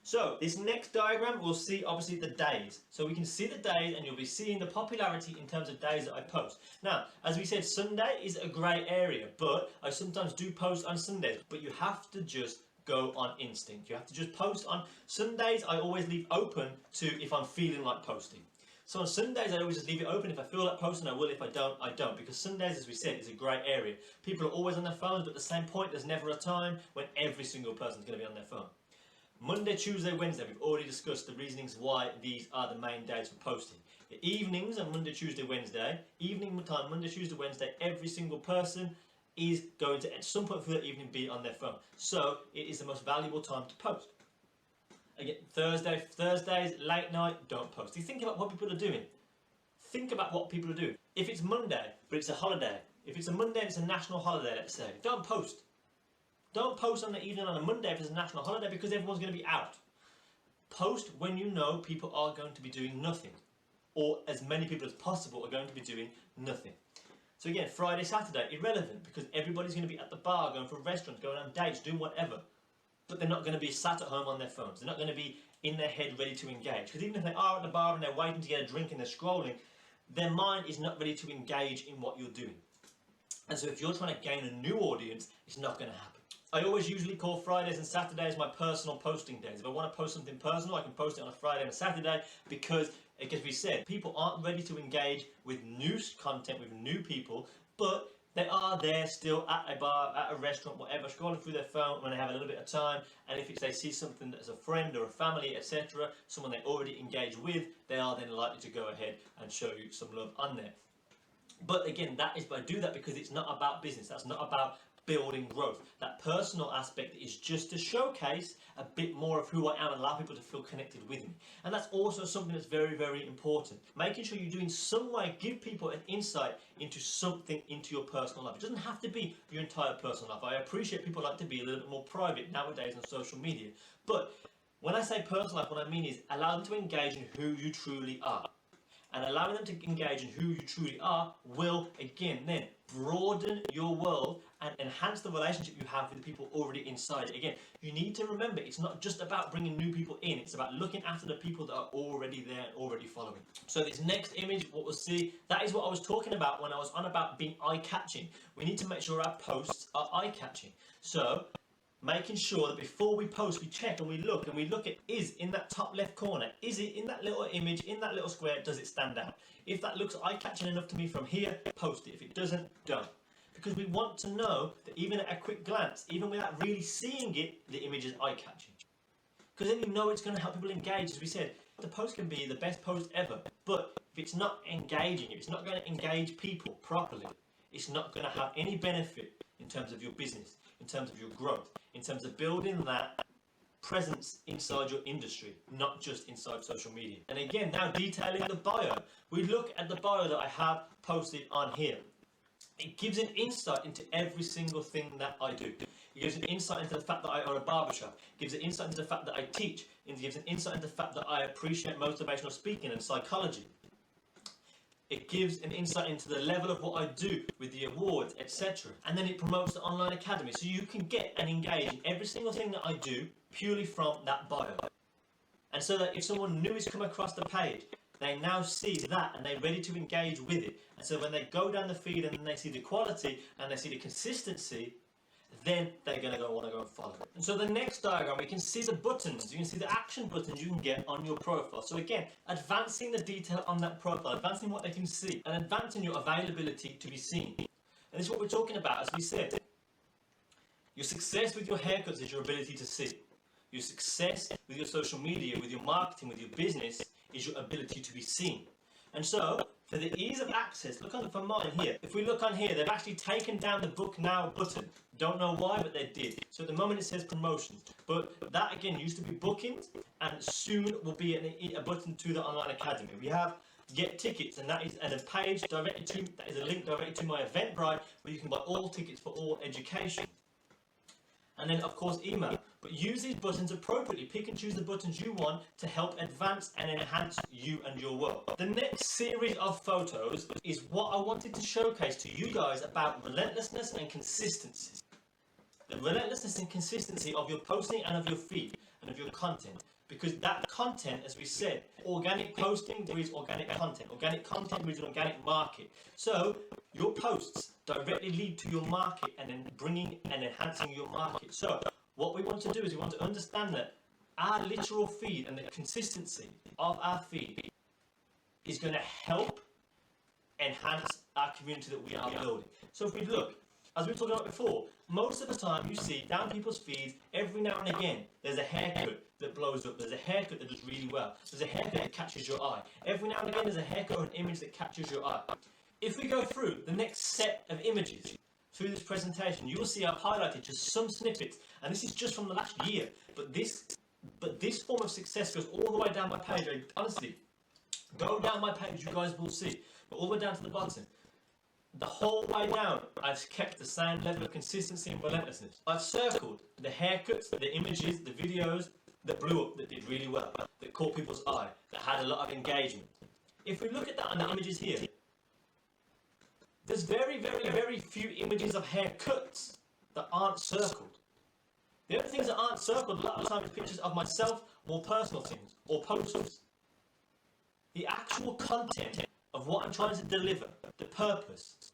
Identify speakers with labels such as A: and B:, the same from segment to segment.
A: So this next diagram, we'll see obviously the days. So we can see the days and you'll be seeing the popularity in terms of days that I post. Now, as we said, Sunday is a grey area, but I sometimes do post on Sundays, but you have to just go on instinct. You have to just post on Sundays. I always leave open to if I'm feeling like posting. So on Sundays, I always just leave it open. If I feel like posting, I will. If I don't, I don't. Because Sundays, as we said, is a grey area. People are always on their phones, but at the same point, there's never a time when every single person's going to be on their phone. Monday, Tuesday, Wednesday, we've already discussed the reasonings why these are the main days for posting. The evenings on Monday, Tuesday, Wednesday, evening time, Monday, Tuesday, Wednesday, every single person is going to at some point through that evening be on their phone. So it is the most valuable time to post. Again, Thursdays, late night, don't post. You think about what people are doing. Think about what people are doing. If it's Monday, but it's a holiday, if it's a Monday and it's a national holiday, let's say, don't post. Don't post on the evening on a Monday if it's a national holiday because everyone's going to be out. Post when you know people are going to be doing nothing, or as many people as possible are going to be doing nothing. So again, Friday, Saturday, irrelevant because everybody's going to be at the bar, going for restaurants, going on dates, doing whatever. But they're not going to be sat at home on their phones. They're not going to be in their head ready to engage. Because even if they are at the bar and they're waiting to get a drink and they're scrolling, their mind is not ready to engage in what you're doing. And so if you're trying to gain a new audience, it's not going to happen. I always usually call Fridays and Saturdays my personal posting days. If I want to post something personal, I can post it on a Friday and a Saturday because, as we said, people aren't ready to engage with new content, with new people, but they are there still at a bar, at a restaurant, whatever, scrolling through their phone when they have a little bit of time. And if they see something that's a friend or a family, etc., someone they already engage with, they are then likely to go ahead and show you some love on there. But again, that is, I do that because it's not about business. That's not about building growth. That personal aspect is just to showcase a bit more of who I am and allow people to feel connected with me. And that's also something that's very, very important. Making sure you do in some way give people an insight into something into your personal life. It doesn't have to be your entire personal life. I appreciate people like to be a little bit more private nowadays on social media. But when I say personal life, what I mean is allow them to engage in who you truly are. And allowing them to engage in who you truly are will, again, then broaden your world and enhance the relationship you have with the people already inside it. Again, you need to remember it's not just about bringing new people in, it's about looking after the people that are already there and already following. So this next image, what we'll see, that is what I was talking about when I was on about being eye-catching. We need to make sure our posts are eye-catching. So making sure that before we post, we check and we look at, is in that top left corner, is it in that little image, in that little square, does it stand out? If that looks eye-catching enough to me from here, post it. If it doesn't, don't. Because we want to know that even at a quick glance, even without really seeing it, the image is eye-catching. Because then you know it's going to help people engage. As we said, the post can be the best post ever, but if it's not engaging, if it's not going to engage people properly, it's not going to have any benefit in terms of your business, in terms of your growth, in terms of building that presence inside your industry, not just inside social media. And again, now detailing the bio. We look at the bio that I have posted on here. It gives an insight into every single thing that I do. It gives an insight into the fact that I own a barbershop. It gives an insight into the fact that I teach. It gives an insight into the fact that I appreciate motivational speaking and psychology. It gives an insight into the level of what I do with the awards, etc. And then it promotes the online academy. So you can get and engage in every single thing that I do purely from that bio. And so that if someone new has come across the page, they now see that and they're ready to engage with it. And so when they go down the feed and then they see the quality and they see the consistency, then they're going to want to go and follow it. And so the next diagram, we can see the buttons. You can see the action buttons you can get on your profile. So again, advancing the detail on that profile, advancing what they can see, and advancing your availability to be seen. And this is what we're talking about, as we said. Your success with your haircuts is your ability to see. Your success with your social media, with your marketing, with your business, is your ability to be seen. And so, for the ease of access, look on for mine here. If we look on here, they've actually taken down the book now button. Don't know why, but they did. So at the moment it says promotions. But that again used to be bookings, and soon will be a button to the online academy. We have get tickets, and that is a page directed to, that is a link directly to my Eventbrite, where you can buy all tickets for all education. And then of course email. But use these buttons appropriately. Pick and choose the buttons you want to help advance and enhance you and your world. The next series of photos is what I wanted to showcase to you guys about relentlessness and consistency. The relentlessness and consistency of your posting and of your feed and of your content. Because that content, as we said, organic posting breeds organic content. Organic content breeds an organic market. So your posts directly lead to your market and then bringing and enhancing your market. So what we want to do is we want to understand that our literal feed and the consistency of our feed is going to help enhance our community that we are building. So if we look, as we were talking about before, most of the time you see down people's feeds, every now and again, there's a haircut that blows up. There's a haircut that does really well. There's a haircut that catches your eye. Every now and again, there's a haircut or an image that catches your eye. If we go through the next set of images through this presentation, you will see I've highlighted just some snippets, and this is just from the last year. But this form of success goes all the way down my page. Honestly, go down my page, you guys will see. But all the way down to the bottom. The whole way down, I've kept the same level of consistency and relentlessness. I've circled the haircuts, the images, the videos that blew up, that did really well, that caught people's eye, that had a lot of engagement. If we look at that on the images here, there's very, very, very few images of haircuts that aren't circled. The only things that aren't circled a lot of the time is pictures of myself, or personal things, or posters. The actual content of what I'm trying to deliver, the purpose,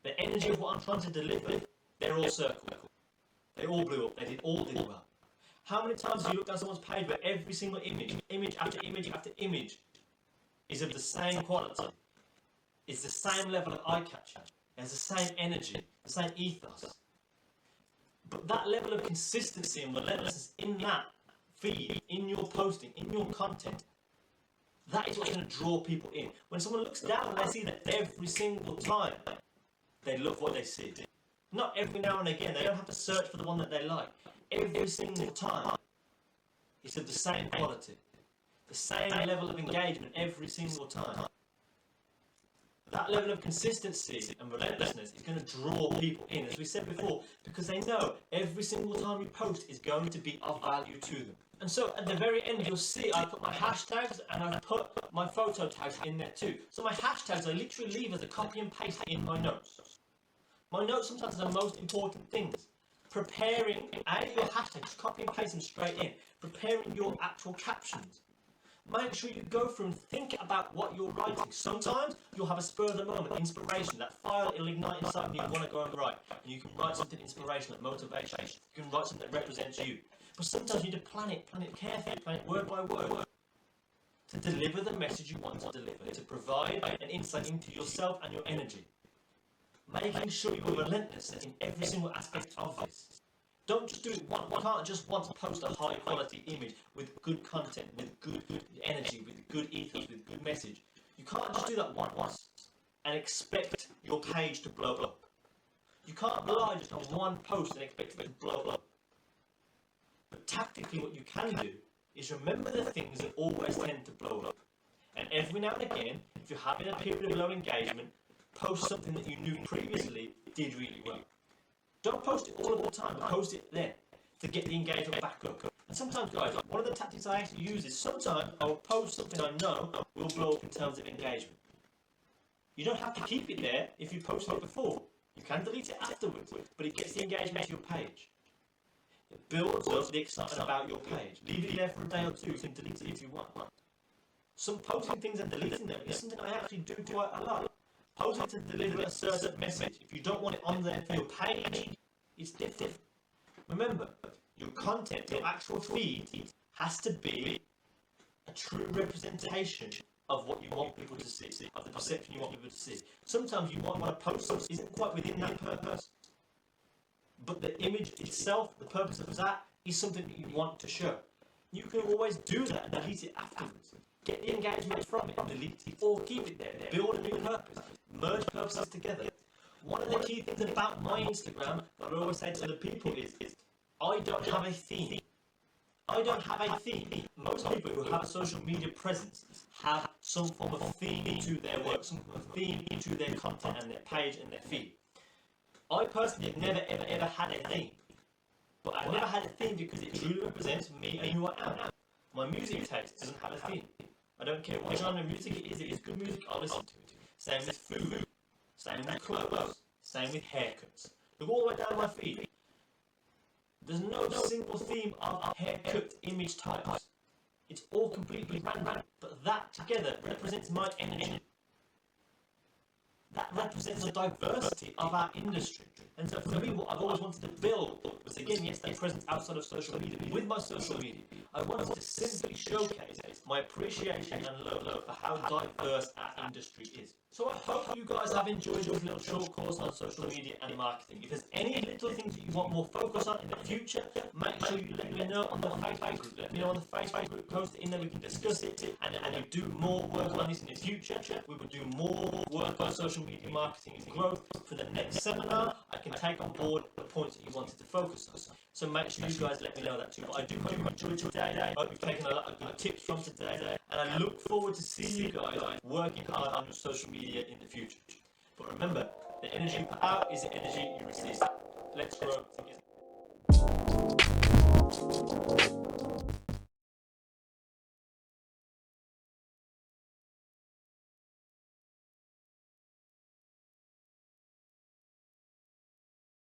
A: the energy of what I'm trying to deliver, they're all circled. They all blew up. They all did well. How many times have you looked down someone's page where every single image after image after image, is of the same quality, is the same level of eye catcher, has the same energy, the same ethos? But that level of consistency and relentlessness in that feed, in your posting, in your content, that is what's going to draw people in. When someone looks down and they see that every single time, they love what they see. Not every now and again. They don't have to search for the one that they like. Every single time, it's of the same quality. The same level of engagement every single time. That level of consistency and relentlessness is going to draw people in, as we said before, because they know every single time you post is going to be of value to them. And so at the very end, you'll see I put my hashtags and I've put my photo tags in there too. So my hashtags I literally leave as a copy and paste in my notes. My notes sometimes are the most important things. Preparing your hashtags, just copy and paste them straight in. Preparing your actual captions. Make sure you go through and think about what you're writing. Sometimes you'll have a spur of the moment inspiration. That fire will ignite inside and you want to go and write. And you can write something inspirational, that motivates you. You can write something that represents you. But sometimes you need to plan it carefully, plan it word by word, to deliver the message you want to deliver, to provide an insight into yourself and your energy. Making sure you're relentless in every single aspect of this. Don't just do it once. You can't just once post a high quality image with good content, with good energy, with good ethos, with good message. You can't just do that once and expect your page to blow up. You can't rely just on one post and expect it to blow up. But tactically what you can do is remember the things that always tend to blow up. And every now and again, if you're having a period of low engagement, post something that you knew previously did really well. Don't post it all of the time, but post it then to get the engagement back up. And sometimes, guys, one of the tactics I actually use is sometimes I will post something I know will blow up in terms of engagement. You don't have to keep it there if you posted it before. You can delete it afterwards, but it gets the engagement to your page. It builds up the excitement about your page. Leave it there for a day or two, you can delete it if you want. Some posting things and deleting them is something I actually do quite a lot. Posting to deliver a certain message. If you don't want it on there for your page, it's different. Remember, your content, your actual feed, has to be a true representation of what you want people to see, of the perception you want people to see. Sometimes you might want to post something that isn't quite within that purpose, but the image itself, the purpose of that, is something that you want to show. You can always do that and delete it afterwards. Get the engagement from it and delete it, or keep it there. Build a new purpose. Merge purposes together. One of the key things about my Instagram that I always say to the people is I don't have a theme. I don't have a theme. Most people who have a social media presence have some form of theme to their work, some form of theme to their content and their page and their feed. I personally have never ever had a theme. But I've never had a theme because it truly represents me and who I am. My music taste doesn't have a theme. I don't care what genre of music it is. If it's good music, I'll listen to it. Same with food. Same with clothes. Same with haircuts. Look all the way down my feed. There's no single theme of haircut image types. It's all completely random, but that together represents my energy. That represents the diversity of our industry. And so for me, what I've always wanted to build was, again, yes, that presence outside of social media. With my social media, I wanted to simply showcase my appreciation and love for how diverse our industry is. So I hope you guys have enjoyed this little short course on social media and marketing. If there's any little things that you want more focus on in the future, make sure you let me know on the Facebook group. Let me know on the Facebook group, post it in there, we can discuss it, and we do more work on this in the future. We will do more work on social media marketing and growth. For the next seminar, I can take on board the points that you wanted to focus on. So make sure you guys let me know that too. But I do hope you enjoyed today. I hope you've taken a lot of good tips from today, and I look forward to seeing you guys working hard on your social media in the future. But remember, the energy you put out is the energy you receive. Let's grow together.